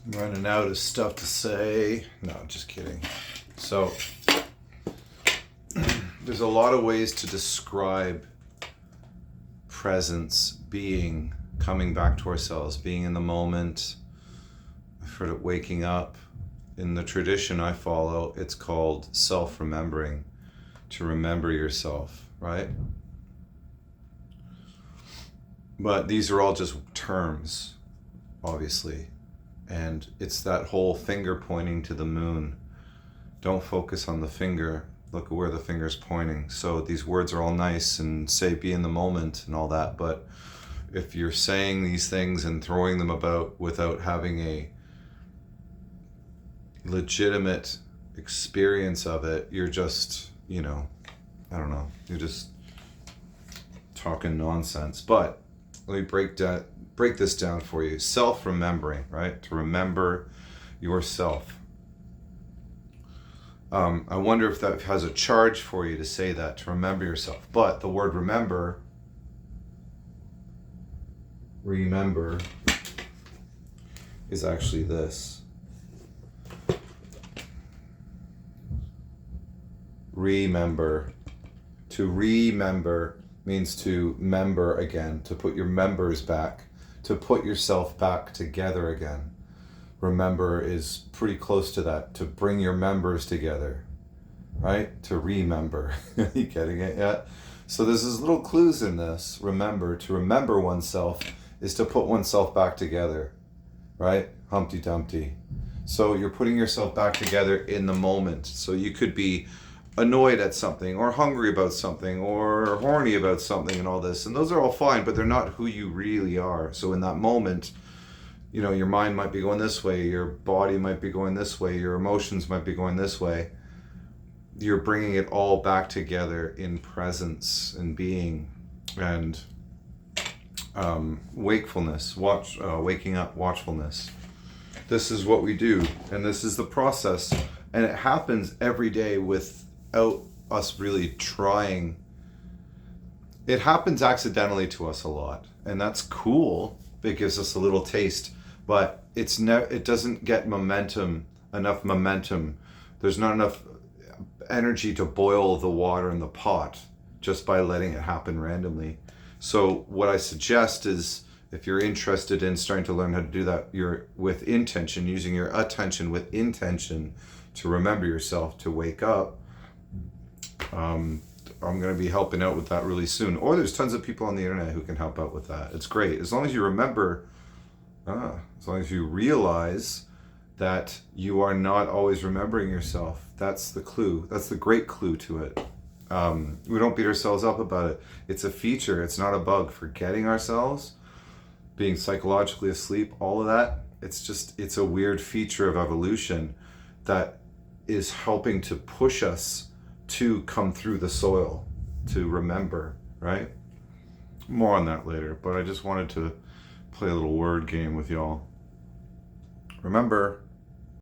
I'm running out of stuff to say. No, just kidding. So, there's a lot of ways to describe presence, being, coming back to ourselves, being in the moment. I've heard it waking up. In the tradition I follow, it's called self-remembering, to remember yourself, right? But these are all just terms, obviously. And it's that whole finger pointing to the moon. Don't focus on the finger. Look at where the finger's pointing. So these words are all nice and say be in the moment and all that. But if you're saying these things and throwing them about without having a legitimate experience of it, you're just, I don't know, you're just talking nonsense. But let me break this down for you. Self-remembering, right? To remember yourself. I wonder if that has a charge for you to say that, to remember yourself. But the word remember is actually this. Remember. To remember means to member again, to put your members back, to put yourself back together again. Remember is pretty close to that, to bring your members together, right? To remember. Are you getting it yet? So there's these little clues in this. Remember, to remember oneself is to put oneself back together, right? Humpty Dumpty. So you're putting yourself back together in the moment. So you could be annoyed at something or hungry about something or horny about something and all this. And those are all fine, but they're not who you really are. So in that moment, your mind might be going this way, your body might be going this way, your emotions might be going this way. You're bringing it all back together in presence and being and wakefulness, waking up, watchfulness. This is what we do, and this is the process, and it happens every day without us really trying. It happens accidentally to us a lot, and that's cool. It gives us a little taste, but it doesn't get enough momentum. There's not enough energy to boil the water in the pot just by letting it happen randomly. So what I suggest is, if you're interested in starting to learn how to do that, you're with intention, using your attention with intention to remember yourself, to wake up. I'm going to be helping out with that really soon. Or there's tons of people on the internet who can help out with that. It's great. As long as you remember, as long as you realize that you are not always remembering yourself. That's the clue. That's the great clue to it. We don't beat ourselves up about it. It's a feature. It's not a bug. Forgetting ourselves, being psychologically asleep, all of that, it's a weird feature of evolution that is helping to push us to come through the soil, to remember, right? More on that later, but I just wanted to play a little word game with y'all. Remember,